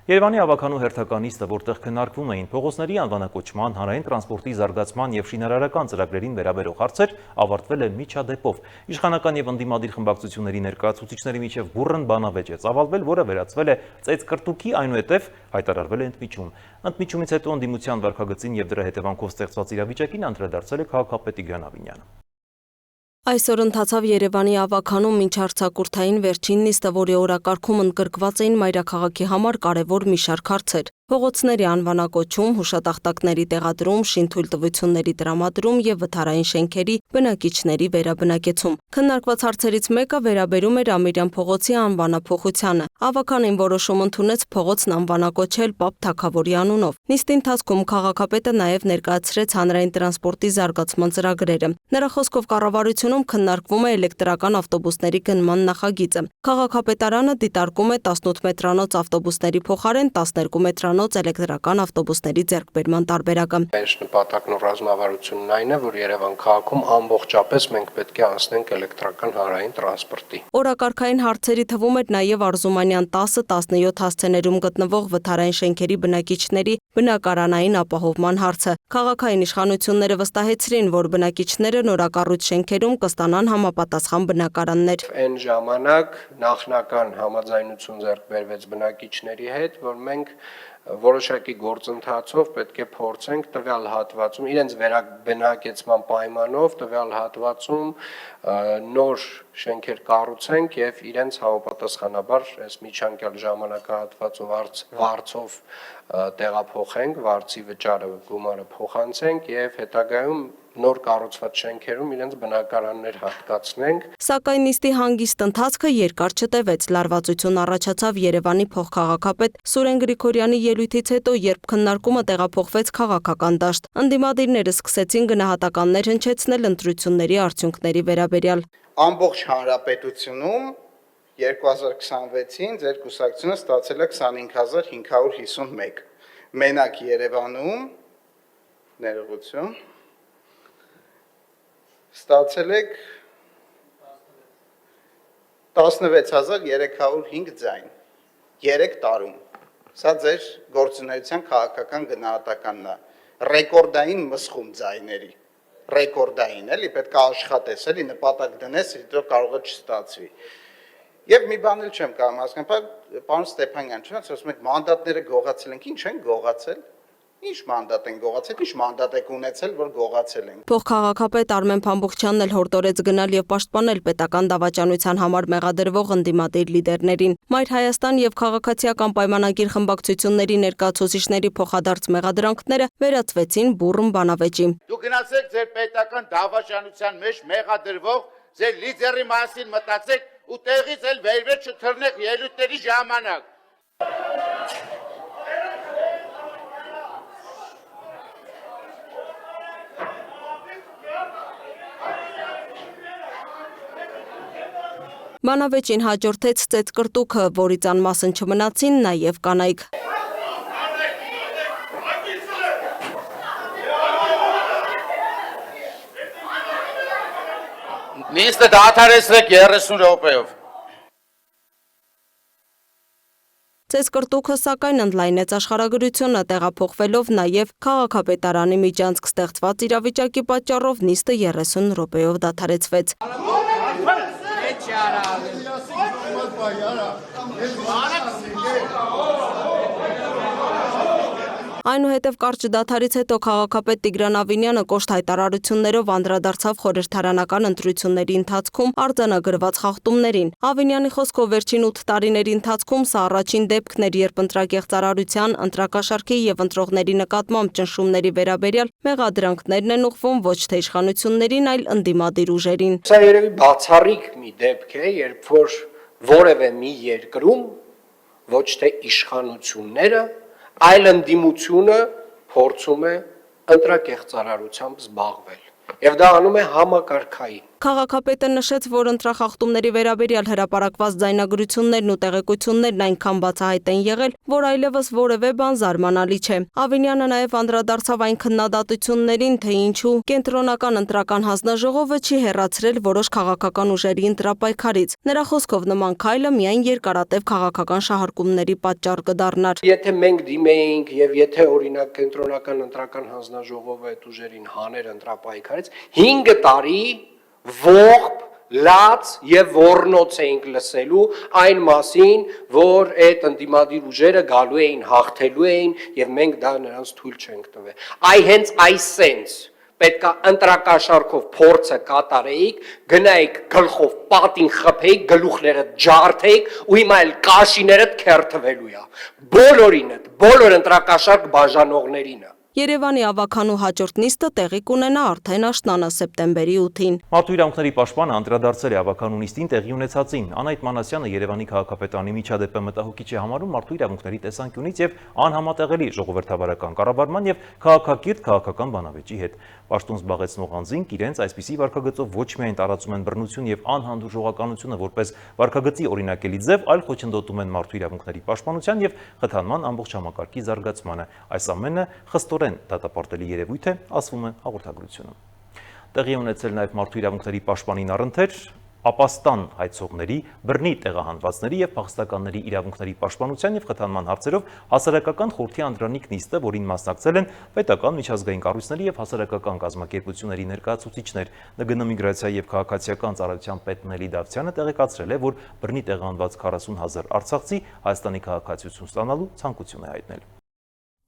S1: Երևանի ավականու հերթական նիստը, որտեղ քննարկվում էին փողոցների անվանակոչման, հանրային տրանսպորտի զարգացման եւ շինարարական ծրագրերին վերաբերող հարցեր, ավարտվել է միջադեպով։ Իշխանական եւ ընդդիմադիր խմբակցությունների ներկայացուցիչների միջև բուռն բանավեճ է ծավալվել, որը վերածվել է ծեծկրտուկի, այնուհետև հայտարարվել է ընդմիջում։ Ընդմիջումից հետո ընդդիմության վարքագծին եւ դրա հետևանքով ստեղծված իրավիճակին անդրադարձել է քաղաքապետ Տիգրան Ավինյանը։
S3: Այսօր ընթացավ Երևանի ավականում մինչարցակուրթային վերջին նիստը, որի օրակարգում ընդգրկված էին մայրաքաղաքի համար կարևոր մի շարք հարցեր։ Փողոցների անվանակոչում, հուշատախտակների տեղադրում, շինթույլտվությունների տրամադրում եւ վթարային շենքերի բնակիչների վերաբնակեցում։ Քննարկված հարցերից մեկը վերաբերում էր Ամիրյան փողոցի անվանափոխությանը։ Ավականին որոշում ընդունեց փողոցն անվանակոչել Պապ Թագավորի անունով։ Նիստի ընթացքում քաղաքապետը նաեւ ներկայացրեց հանրային տրանսպորտի զարգացման ծրագրերը։ Նրա խոսքով կառավարությունում քննարկվում է էլեկտրական ավտոբուսների գնման նախագիծը։ Քաղաքապետարանը դիտարկում է 18 մետրանոց ավտոբուսների փոխարեն 12 մետրանոց էլեկտրական ավտոբուսների ձեռքբերման տարբերակը։
S17: Մեր նպատակն ու ռազմավարությունն այն է, որ Երևան քաղաքում ամբողջապես մենք պետք է անցնենք էլեկտրական հանրային տրանսպորտի։
S3: Օրակարգային հարցերի թվում էր նաև Արզումանյան 10-17 հասցեներում գտնվող վթարային շենքերի բնակիչների բնակարանային ապահովման հարցը։ Քաղաքային իշխանությունները վստահեցրին, որ բնակիչները նորակառույց շենքերում կստանան համապատասխան բնակարաններ։
S17: Այն ժամանակ նախնական համաձայնություն ձեռք բերվեց բնակիչների հետ, որ մենք որոշակի գործընթացով պետք է փորձենք տվյալ հատվածում իրենց վերաբնակեցման պայմանով տվյալ հատվածում նոր շենքեր կառուցենք եւ իրենց համապատասխանաբար այս միջանկյալ ժամանակահատվածով վարձով տեղափոխենք, վարձի վճարը գումարը փոխանցենք եւ հետագայում նոր կառուցված շենքերում իրենց բնակարաններ հատկացնենք։
S3: Սակայն նիստի հանգիստ ընթացքը երկար չտևեց։ Լարվածություն առաջացավ Երևանի փոխքաղաքապետ Սուրեն Գրիգորյանի ելույթից հետո, երբ քննարկումը տեղափոխվեց քաղաքական դաշտ։ Ընդդիմադիրները սկսեցին գնահատականներ հնչեցնել ընտրությունների արդյունքների վերաբերյալ։
S18: Ամբողջ հանրապետությունում 2026-ին ձեր կուսակցությունը ստացել է 25551, մենակ Երևանում ներողություն ստացել եք 16305 ձայն 3 տարում։ Սա ձեր գործունեության քաղաքական գնահատականն է, ռեկորդային մսխում ձայների, ռեկորդային, էլի պետք է աշխատես, էլի նպատակ դնես, հետո կարող է չստացվի։ Եվ մի բան էլ չեմ կարող հասկանալ, պարոն Ստեփանյան, չնայած ասում եք մանդատները գողացել ենք, ինչ են գողացել։ Ինչ մանդատ են գողացել, ինչ մանդատ եք ունեցել, որ գողացել են։
S3: Փոխքաղաքապետ Արմեն Փամբուխչյանն էլ հորդորեց գնալ եւ պաշտպանել պետական դավաճանության համար մեղադրվող ընդդիմադիր լիդերներին։ Մայր Հայաստան եւ քաղաքացիական պայմանագիր խմբակցությունների ներկայացուցիչների փոխադարձ մեղադրանքները վերածվեցին բուռն բանավեճի։
S19: Դուք գնացեք ձեր պետական դավաճանության մեջ մեղադրվող ձեր լիդերի մասին մտածեք ու տեղից էլ վեր չթռնեք ելույթների ժամանակ։
S3: Բանավեճին հաջորդեց ծեծկրտուքը, որից անմասն չմնացին նաև կանայք։
S19: Նիստը դադարեցրեք 30 րոպեով։
S3: Ծեծկրտուքը սակայն ընդլայնեց աշխարհագրությունը, տեղափոխվելով նաև քաղաքապետարանի միջանցք ստեղծված իրավիճակի պատճառով նիստը 30 րոպեով դադարեցվեց։ Այնուհետև կարճ դադարից հետո քաղաքապետ Տիգրան Ավինյանը կոշտ հայտարարություններով անդրադարձավ խորհրդարանական ընտրությունների ընթացքում արձանագրված խախտումներին։ Ավինյանի խոսքով վերջին 8 տարիների ընթացքում սա առաջին դեպքն էր, երբ ընտրակեղծարարության, ընտրակաշառքի եւ ընտրողների նկատմամբ ճնշումների վերաբերյալ մեղադրանքներն են ուղղվում ոչ թե իշխանություններին, այլ ընդդիմադիր ուժերին։
S17: Սա երևի բացառիկ մի դեպք է, երբ որ որևէ մի երկրում ոչ թե իշխանությունները, այլ ընդդիմությունը փորձում է ընտրակեղծարարությամբ զբաղվել։ Եվ դա անում է համակարգային։
S3: Քաղաքապետը նշեց, որ ընտրախախտումների վերաբերյալ հրապարակված ձայնագրություններն ու տեղեկություններն այնքան բացահայտ են եղել, որ այլևս որևէ բան զարմանալի չէ։ Ավինյանը նաև անդրադարձավ այն քննադատություններին, թե ինչու կենտրոնական ընտրական հանձնաժողովը չի հեռացրել որոշ քաղաքական ուժերի ընտրապայքարից։ Նրա խոսքով նման քայլը միայն երկարատև քաղաքական շահարկումների պատճառ կդառնար։
S17: Եթե մենք դիմեինք եւ եթե օրինակ կենտրոնական ընտրական հանձնաժողովը այդ ուժերին հաներ ընտրապայքարից 5 տարի ողբ, լաց եւ ոռնոց էինք լսելու այն մասին, որ այդ ընդդիմադիր ուժերը գալու էին, հաղթելու էին եւ մենք դա նրանց թույլ չենք տվել։ Այ հենց այսենց պետքա ընտրակաշառքով փորձը կատարեիք, գնայիք գլխով պատին խփեիք, գլուխները ջարդեիք ու հիմա էլ կաշիներդ քերթվելու է։ Բոլորինդ, բոլոր ընտրակաշառք բաժանողներինը։
S3: Երևանի ավականու հաջորդ նիստը տեղի կունենա արդեն աշնանը սեպտեմբերի 8-ին։
S1: Մարդու իրավունքների պաշտպանը անդրադարձել է ավականու նիստին տեղի ունեցածին։ Անահիտ Մանասյանը Երևանի քաղաքապետարանի միջադեպը մտահոգիչ է համարում մարդու իրավունքների տեսանկյունից եւ անհամատեղելի ժողովրդավարական կառավարման եւ քաղաքակիրթ քաղաքական բանավեճի հետ։ Պաշտոն զբաղեցնող անձինք իրենց այսպիսի վարքագծով ոչ միայն տարածում են բռնություն եւ անհանդուրժողականությունը որպես վարքագծի օրինակելի ձև, այլ խոչընդոտում են մարդու իրավունքների պաշտպանության եւ խթանման ամբողջ համակարգի զարգացմանը։ Այս ամենը խստորեն դատապարտելի երևույթ է, ասվում է հաղորդագրությունում։ Տեղի ունեցել նաև մարդու իրավունքների պաշտպանին առընթեր, ապաստան հայցողների, բռնի տեղահանվածների եւ փախստականների իրավունքների պաշտպանության եւ խթանման հարցերով հասարակական խորհրդի անդրանիկ նիստը, որին մասնակցել են պետական միջազգային կառույցների եւ հասարակական կազմակերպությունների ներկայացուցիչներ։ ՆԳՆ միգրացիա եւ քաղաքացիական ծառայության պետ Նելի Դավթյանը տեղեկացրել է, որ բռնի տեղահանված 40,000 արցախցի Հայաստանի քաղաքացիություն ստանալու ցանկություն է հայտնել։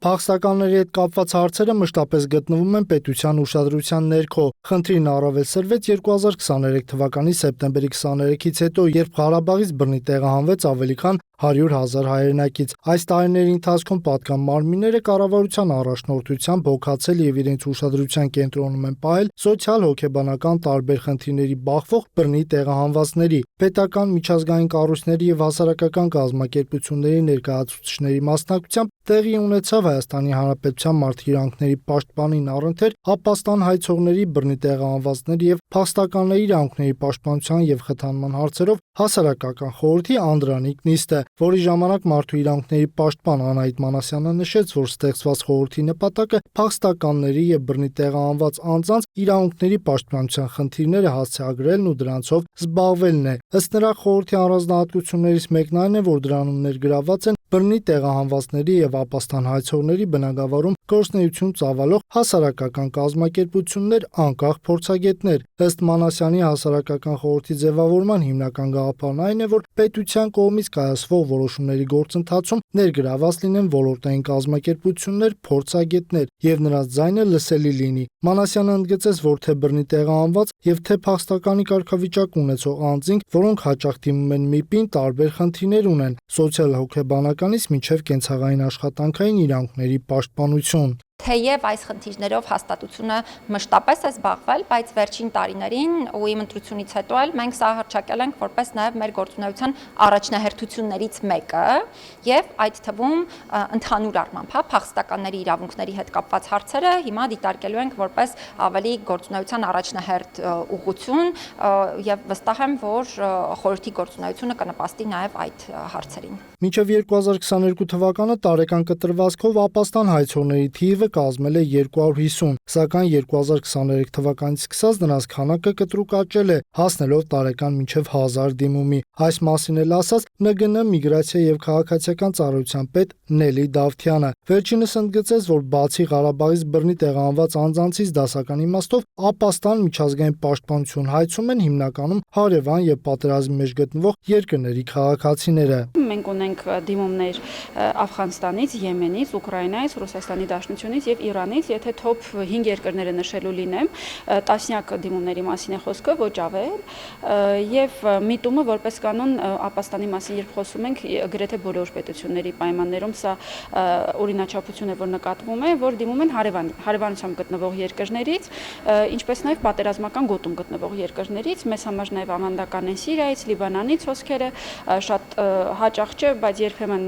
S9: Փախստականների հետ կապված հարցերը մշտապես գտնվում են պետության ուշադրության ներքո։ Խնդիրն առավել սրվեց 2023 թվականի սեպտեմբերի 23-ից հետո, երբ Ղարաբաղից բռնի տեղահանվեց ավելի քան 100,000 հայրենակից։ Այս տարիների ընթացքում պատկան մարմինները կառավարության առաջնորդությամբ հոգացել եւ իրենց ուշադրության կենտրոնում են պահել սոցիալ-հոգեբանական տարբեր խնդիրների բախվող բռնի տեղահանվածների։ Պետական, միջազգային կառույցների եւ հասարակական կազմակերպությունների ներկայացուցիչների մասնակցությամբ տեղի ունեցավ Հայաստանի Հանրապետության մարդու իրավունքների պաշտպանին առընթեր ապաստան հայցողների, բռնի տեղահանվածների եւ փախստականների իրավունքների պաշտպանության եւ խթանման հարցերով հասարակական խորհրդի անդրանիկ նիստը, որի ժամանակ մարդու իրավունքների պաշտպան Անահիտ Մանասյանը նշեց, որ ստեղծված խորհրդի նպատակը փախստականների եւ բռնի տեղահանված անձանց իրավունքների պաշտպանության խնդիրները հասցեագրելն ու դրանցով զբաղվելն է։ Ըստ նրա, խորհրդի առանձնահատկություններից մեկն այն է, որ դրանում ներգրաված են բռնի տեղահանվածների եւ ապաստան հայցողների բնագավառում գործունեություն ծավալող հասարակական կազմակերպություններ, անկախ փորձագետներ։ Ըստ Մանասյանի, հասարակական խորհրդի ձևավորման հիմնական գաղափարն այն է, որ պետության կողմից կայացվող որոշումների գործընթացում ներգրաված լինեն ոլորտային կազմակերպություններ, փորձագետներ եւ նրանց ձայնը լսելի լինի։ Մանասյանը ընդգծեց, որ թե բռնի տեղահանված եւ թե փախստականի կարգավիճակ ունեցող անձինք, որոնք հաճախ դիմում են ՄԻՊ-ին, տարբեր խնդիրներ ունեն՝ սոցիալ-հոգեբանականից մինչև կենցաղային աշխատանքային իրավունքների պաշտպանություն։
S20: Թեև այս խնդիրներով հաստատությունը մշտապես է զբաղվել, բայց վերջին տարիներին ու իմ ընտրությունից հետո էլ մենք սա հռչակել ենք որպես նաև մեր գործունեության առաջնահերթություններից մեկը եւ այդ թվում ընդհանուր առմամբ փախստականների իրավունքների հետ կապված հարցերը հիմա դիտարկելու ենք որպես ավելի գործունեության առաջնահերթ ուղղություն եւ վստահ եմ, որ խորհրդի գործունեությունը կնպաստի նաև այդ հարցերին։
S9: Մինչև 2022 թվականը տարեկան կտրվածքով ապաստան հայցողների թիվը կազմել է 250, սակայն 2023 թվականից սկսած նրանց քանակը կտրուկ աճել է, հասնելով տարեկան մինչև 1000 դիմումի։ Այս մասին էլ ասաց ՆԳՆ միգրացիա եւ քաղաքացիական ծառայության պետ Նելի Դավթյանը։ Վերջինս ընդգծեց, որ բացի Ղարաբաղից բռնի տեղահանված անձանցից դասական իմաստով ապաստան միջազգային պաշտպանություն հայցում են հիմնականում հարևան եւ պատերազմի մեջ գտնվող երկրների քաղաքացիները։
S21: Մենք ունենք դիմումներ Աֆղանստանից, Եմենից, Ուկրաինայից, Ռուսաստանի Դաշնությունից եւ Իրանից, եթե top 5 երկրները նշելու լինեմ, տասնյակ դիմումների մասին է խոսքը, ոչ ավել, եւ միտումը որպես կանոն ապաստանի մասին երբ խոսում ենք, գրեթե բոլոր պետությունների պայմաններում սա օրինաչափություն է, որ նկատվում է, որ դիմում են հարևանությամբ գտնվող երկրներից, ինչպես նաեւ պատերազմական գոտում գտնվող երկրներից, մեզ համար նաեւ ավանդական են Սիրիայից, Լիբանանից հոսքերը, շատ հաճախ չէ, բայց երբեմն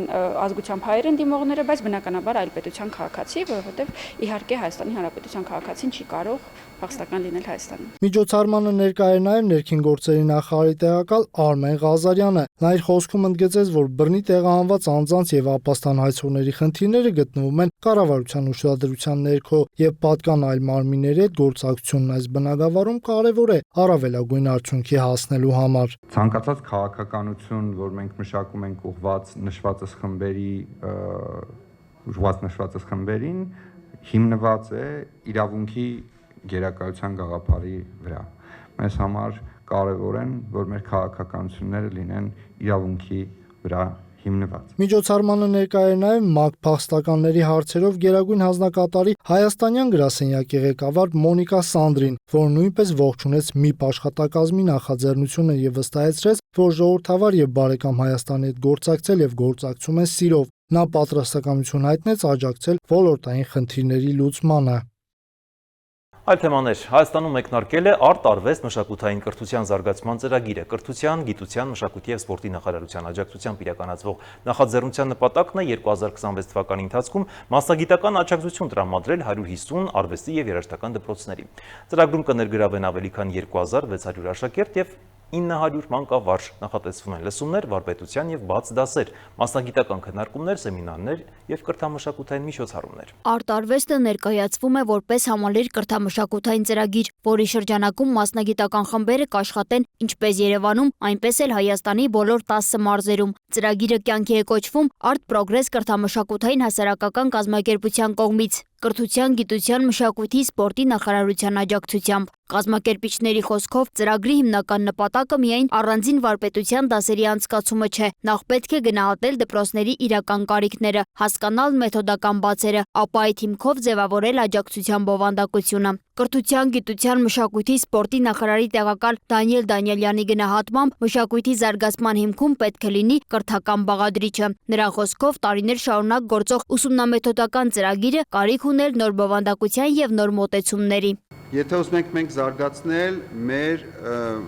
S21: ազգությամբ հայեր են դիմողները, բայց բնականաբար այլ պետության քաղաքացի, որովհետեւ իհարկե Հայաստանի Հանրապետության քաղաքացին չի կարող փախստական լինել Հայաստանում։
S9: Միջոցառմանը ներկա էր նաև ներքին գործերի նախարարի տեղակալ Արմեն Ղազարյանը։ Նա իր խոսքում ընդգծեց, որ բռնի տեղահանված անձանց եւ ապաստան հայցողների խնդիրները գտնվում են կառավարության ուշադրության ներքո եւ պատկան այլ մարմինների հետ գործակցությունն այս բնագավառում կարեւոր է առավելագույն արդյունքի հասնելու համար։
S22: Ցանկացած քաղաքականություն, որ մենք մշակում ենք ուղղված նշվածս խմբերին, հիմնված է իրավունքի գերակայության գաղափարի վրա։ Մեզ համար կարևոր են, որ մեր քաղաքականությունները լինեն իրավունքի վրա հիմնված։
S9: Միջոցառմանը ներկա էր նաև ՄԱԿ փախստականների հարցերով գերագույն հանձնակատարի հայաստանյան գրասենյակի ղեկավար Մոնիկա Սանդրին, որ նույնպես ողջունեց ՄԻՊ աշխատակազմի նախաձեռնությունը եւ վստահեցրեց, որ ժողովրդավար եւ բարեկամ Հայաստանի հետ գործակցել եւ գործակցում են սիրով։ Նա պատրաստակամություն հայտնեց աջակցել ոլորտային խնդիրների լուծմանը։
S1: Այլ թեմաներ, Հայաստանում մեկնարկել է արտարվեստ մշակութային կրթության զարգացման ծրագիրը։ Կրթության, գիտության, մշակույթի եւ սպորտի նախարարության աջակցությամբ իրականացվող նախաձեռնության նպատակն է 2026 թվականի ընթացքում մասնագիտական աջակցություն տրամադրել 150 արվեստի եւ երաժշտական դպրոցների։ Ծրագրում կներգրավեն ավելի քան 2600 աշակերտ եւ 900 մանկավարժ, նախատեսվում են լսումներ, վարպետության եւ բաց դասեր, մասնագիտական քննարկումներ, սեմինարներ եւ կրթամշակութային միջոցառումներ։
S2: Արտարվեստը ներկայացվում է որպես համալիր կրթամշակութային ծրագիր, որի շրջանակում մասնագիտական խմբերը կաշխատեն ինչպես Երևանում, այնպես էլ Հայաստանի բոլոր 10 մարզերում։ Ծրագիրը կյանքի է կոչվում Art Progress կրթամշակութային հասարակական կազմակերպության կողմից։ Կրթության, գիտության, մշակույթի, սպորտի նախարարության աջակցությամբ։ Կազմակերպիչների խոսքով ծրագրի հիմնական նպատակը նպատակը միայն առանձին վարպետության դասերի անցկացումը չէ, նախ պետք է գնահատել դպրոցների իրական կարիքները, հասկանալ մեթոդական բացերը, ապա այդ հիմքով ձևավորել աջակցության բովանդակությունը։ Կրթության, գիտության, մշակույթի, սպորտի նախարարի տեղակալ Դանիել Դանիելյանի գնահատմամբ մշակույթի զարգացման հիմքում պետք է լինի կրթական բաղադրիչը։ Նրա խոսքով տարիներ շարունակ գործող ուսումնամեթոդական ծրագիրը կարիք ուներ նոր բովանդակության եւ նոր մոտեցումների։
S22: Եթե ուզում ենք մենք զարգացնել մեր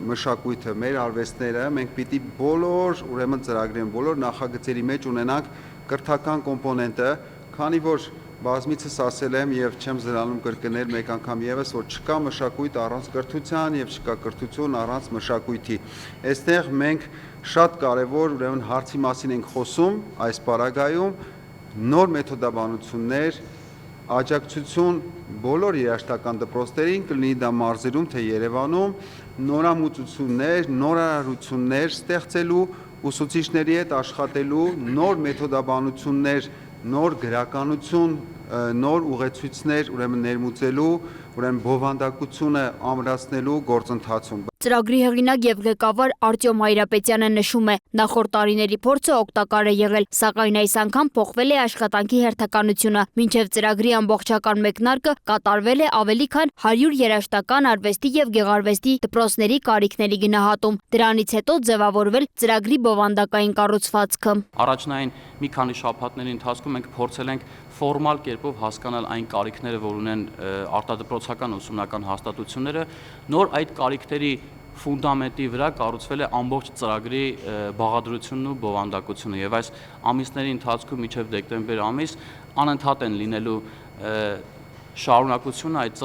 S22: մշակույթը, մեր արվեստները, մենք պիտի բոլոր, ուրեմն ծրագրերին, բոլոր նախագծերի մեջ ունենանք կրթական կոմպոնենտը, քանի որ բազմիցս ասել եմ եւ չեմ զրանում կրկնել մեկ անգամ եւս, որ չկա մշակույթ առանց կրթության եւ չկա կրթություն առանց մշակույթի։ Այստեղ մենք շատ կարեւոր ուրեմն հարցի մասին ենք խոսում այս պարագայում, նոր մեթոդաբանություններ, աջակցություն բոլոր երաժշտական դպրոցներին, կլինի դա մարզերում թե Երևանում, նորամուծություններ, նորարարություններ ստեղծելու, ուսուցիչների հետ աշխատելու, նոր մեթոդաբանություններ, նոր գրականություն, նոր ուղեցույցներ ուրեմն ներմուծելու, ուրեմն բովանդակությունը ամրացնելու գործընթացում։
S2: Ծրագրի հեղինակ եւ ղեկավար Արտյոմ Հայրապետյանը նշում է, նախորդ տարիների փորձը օգտակար է եղել, սակայն այս անգամ փոխվել է աշխատանքի հերթականությունը, մինչև ծրագրի ամբողջական մեկնարկը կատարվել է ավելի քան 100 երաժշտական, արվեստի եւ գեղարվեստի դպրոցների կարիքների գնահատում։ Դրանից հետո ձևավորվել ծրագրի բովանդակային կառուցվածքը։
S4: Առաջնային մի քանի շաբաթների ընթացքում մենք փորձել ենք ֆորմալ կերպով հասկանալ այն կարիքները, որ ունեն արտադպրոցական ուսումնական հաստատությունները, նոր այդ կարիքների ֆունդամենտի վրա կառուցվել է ամբողջ ծրագրի բաղադրությունն ու բովանդակությունը եւ այս ամիսների ընթացքում մինչեւ դեկտեմբեր ամիս անընդհատ են լինելու շարունակությունը այդ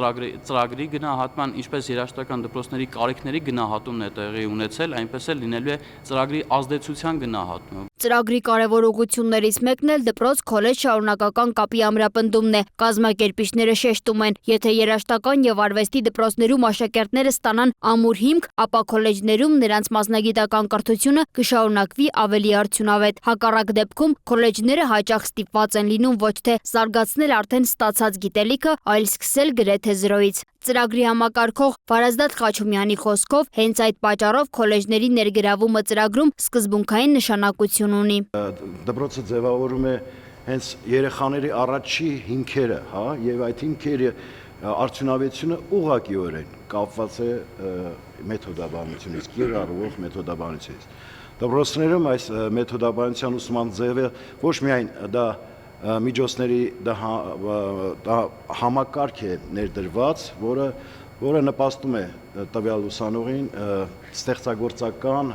S4: ծրագրի գնահատման, ինչպես երաժշտական դպրոցների կարիքների գնահատումն է տեղի ունեցել, այնպես էլ լինելու է ծրագրի ազդեցության գնահատումը։
S2: Ծրագրի կարևոր ուղղություններից մեկն էլ դպրոց-քոլեջ շարունակական կապի ամրապնդումն է։ Կազմակերպիչները շեշտում են, եթե երաժշտական եւ արվեստի դպրոցներում աշակերտները ստանան ամուր հիմք, ապա քոլեջներում նրանց մասնագիտական կրթությունը կշարունակվի ավելի արդյունավետ։ Հակառակ դեպքում քոլեջները հաճախ ստիպված են լինում ոչ թե զարգացնել արդեն ստացած գիտելիքը, այլ սկսել գրեթե զրոյից։ Ծրագրի համակարգող Վարազդատ Խաչումյանի խոսքով հենց այդ պատճառով քոլեջների ներգրավումը ծրագրում սկզբունքային նշանակություն ունի։
S6: Դպրոցը ձևավորում է հենց երեխաների առաջի հիմքերը, հա, եւ այդ հիմքերի արդյունավետությունը ուղղակիորեն կապված է մեթոդաբանությունից, կիրառվող մեթոդաբանությունից։ Դպրոցներում այս մեթոդաբանության ուսման ձևը ոչ միայն դա միջոցների համակարգ է ներդրված, որը նպաստում է տվյալ ուսանողին ստեղծագործական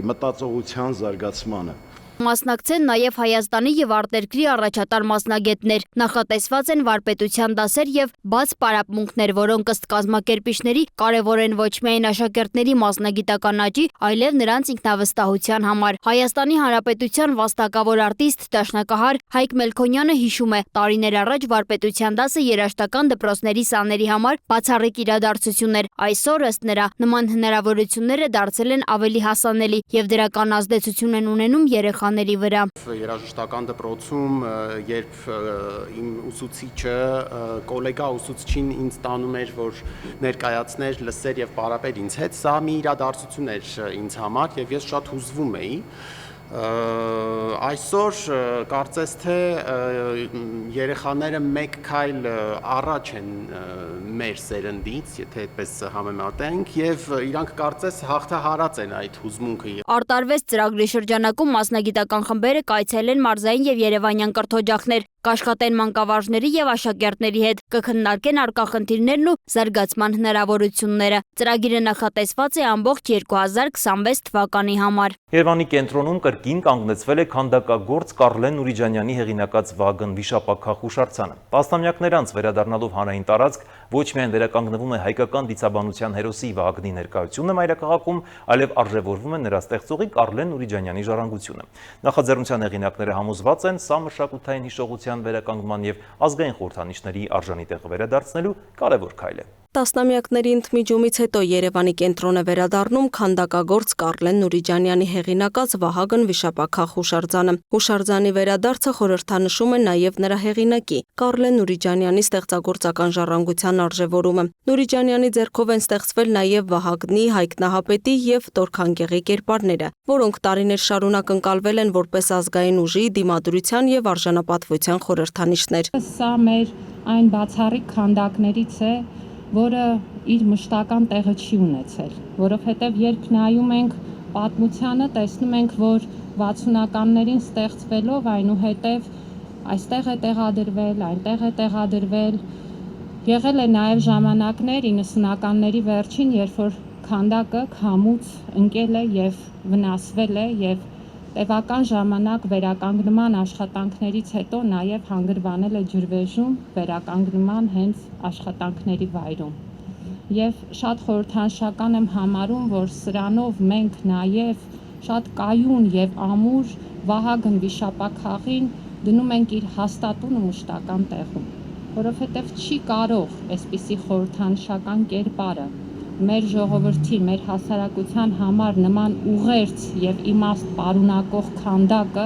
S6: մտածողության զարգացմանը։
S2: Մասնակցեն նաև Հայաստանի եւ արտերկրի առաջատար մասնագետներ, նախատեսված են վարպետության դասեր եւ բաց պարապմունքներ, որոնք ըստ կազմակերպիչների կարևոր են ոչ միայն աշակերտների մասնագիտական աճի, այլև նրանց ինքնավստահության համար։ Հայաստանի Հանրապետության վաստակավոր արտիստ դաշնակահար Հայկ Մելքոնյանը հիշում է, տարիներ առաջ վարպետության դասը երաժշտական դպրոցների սաների համար բացառիկ իրադարձություն էր։ Այսօր ըստ նրա նման հնարավորությունները դարձել են ավելի հասանելի եւ դրական ազդեցություն են ունենում երեխաների վրա։
S23: Երաժշտական դպրոցում, երբ իմ ուսուցիչը, կոլեգա ուսուցչին ինձ տանում էր, որ ներկայացներ, լսեր եւ պարապեր ինձ հետ, սա մի իրադարձություն էր ինձ համար եւ ես շատ հուզվում էի։ Այսօր կարծես թե երեխաները մեկ քայլ առաջ են մեր սերնդից, եթե այդպես համեմատենք, եւ իրանք կարծես հաղթահարած են այդ հուզմունքը։
S2: Արտարվեստ ծրագրի շրջանակում մասնագիտական խմբերը կայցելեն մարզային եւ երևանյան կրթօջախներ, կաշխատեն մանկավարժների եւ աշակերտների հետ, կքննարկեն առկա խնդիրներն ու զարգացման հնարավորությունները։ Ծրագիրը նախատեսված է ամբողջ 2026 թվականի համար։
S1: Երևանի կենտրոնում կրկին կանգնեցվել է քանդակագործ Կարլեն Նուրիջանյանի հեղինակած վագն վիշապաքաղ հուշարձանը։ Տասնամյակներ անց վերադառնալով հանրային տարածք, ոչ միայն վերականգնվում է հայկական դիցաբանության հերոսի Վագնի ներկայությունը մայրաքաղաքում, այլև արժևորվում է նրա ստեղծողի Կարլեն Նուրիջանյանի ժառանգությունը։ Նախաձեռնության հեղինակները համոզված են, սա մշակութային հիշողության վերականգնման եւ ազգային խորհրդանիշների արժանի տեղ վերադարձնելու կարևոր քայլ է։
S3: Տասնամյակների ընդմիջումից հետո Երևանի կենտրոն է վերադառնում քանդակագործ Կարլեն Նուրիջանյանի հեղինակած Վահագն վիշապաքաղ հուշարձանը։ Հուշարձանի վերադարձը խորհրդանշում է նաև նրա հեղինակի Կարլեն Նուրիջանյանի ստեղծագործական ժառանգության արժևորումը։ Նուրիջանյանի ձեռքով են ստեղծվել նաև Վահագնի, Հայկ Նահապետի եւ Տոր-Քանկեղի կերպարները, որոնք տարիներ շարունակ ընկալվել են որպես ազգային ուժի, դիմադրության եւ արժանապատվության խորհրդանիշներ։
S5: Սա մեր այն բացառիկ քանդակներից է, որը իր մշտական տեղը չի ունեցել, որովհետև երբ նայում ենք պատմությանը, տեսնում ենք, որ 60-ականներին ստեղծվելով այնուհետև այստեղ է տեղադրվել, այնտեղ է տեղադրվել, եղել է նաև ժամանակներ 90-ականների վերջին, երբ որ քանդակը քամուց ընկել է եւ վնասվել է եւ տևական ժամանակ վերականգնման աշխատանքներից հետո նաև հանգրվանել է ջրվեժում վերականգնման հենց աշխատանքների վայրում։ Եվ շատ խորհրդանշական եմ համարում, որ սրանով մենք նաև շատ կայուն եւ ամուր Վահագն վիշապաքաղին դնում ենք իր հաստատուն ու մշտական տեղում, որովհետև չի կարող այսպիսի խորհրդանշական կերպարը մեր ժողովրդի, մեր հասարակության համար նման ուղերձ եւ իմաստ պարունակող քանդակը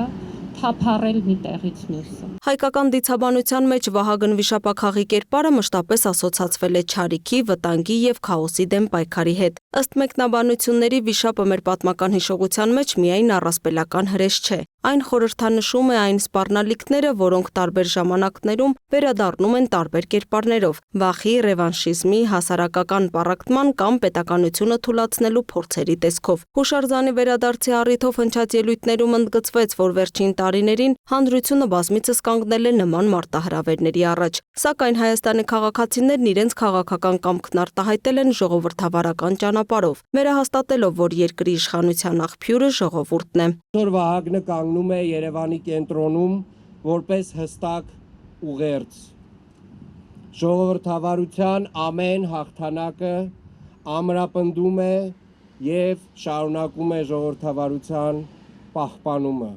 S5: թափառել մի տեղից մյուսը։
S3: Հայկական դիցաբանության մեջ Վահագն վիշապաքաղի կերպարը մշտապես ասոցացվել է չարիքի, վտանգի եւ քաոսի դեմ պայքարի հետ։ Ըստ մեկնաբանությունների վիշապը մեր պատմական հիշողության մեջ միայն առասպելական հրես չէ։ Այն խորհրդանշում է այն սպառնալիքները, որոնք տարբեր ժամանակներում վերադառնում են տարբեր կերպարներով՝ վախի, ռևանշիզմի, հասարակական պառակտման կամ պետականությունը թուլացնելու փորձերի տեսքով։ Հուշարձանի վերադարձի առիթով հնչած ելույթներում ընդգծվեց, որ վերջին տարիներին հանրությունը բազմիցս կանգնել է նման մարտահրավերների առաջ։ Սակայն Հայաստանի քաղաքացիներն իրենց քաղաքական կամքն արտահայտել են ժողովրդավարական ճանապարհով, վերահաստատելով, որ երկրի իշխանության աղբյուրը ժողովուրդն է։
S7: Վահագնը կանգնում է Երևանի կենտրոնում որպես հստակ ուղերձ։ Ժողովրդավարության ամեն հաղթանակը ամրապնդում է եւ շարունակում է ժողովրդավարության պահպանումը։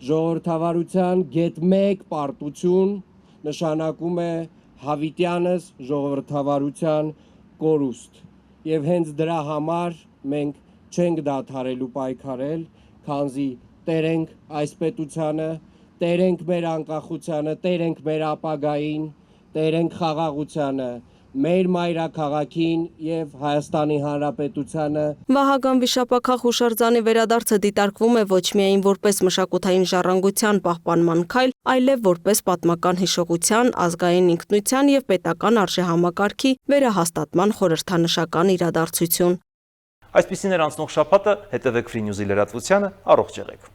S7: Ժողովրդավարության գետ 1 պարտություն նշանակում է հավիտյանս ժողովրդավարության կորուստ։ Եվ հենց դրա համար մենք չենք դադարելու պայքարել, քանզի տեր ենք այս պետությանը, տեր ենք մեր անկախությանը, տեր ենք մեր ապագային, տեր ենք խաղաղությանը, մեր մայրաքաղաքին եւ Հայաստանի Հանրապետությանը։
S3: Վահագն վիշապաքաղ հուշարձանի վերադարձը դիտարկվում է ոչ միայն որպես մշակութային ժառանգության պահպանման քայլ, այլև որպես պատմական հիշողության, ազգային ինքնության եւ պետական արժեհամակարգի վերահաստատման խորհրդանշական իրադարձություն։
S1: Այսպիսին էր անցնող շաբաթը, հետևեք Free News-ի լրատվությանը, առողջ եղեք։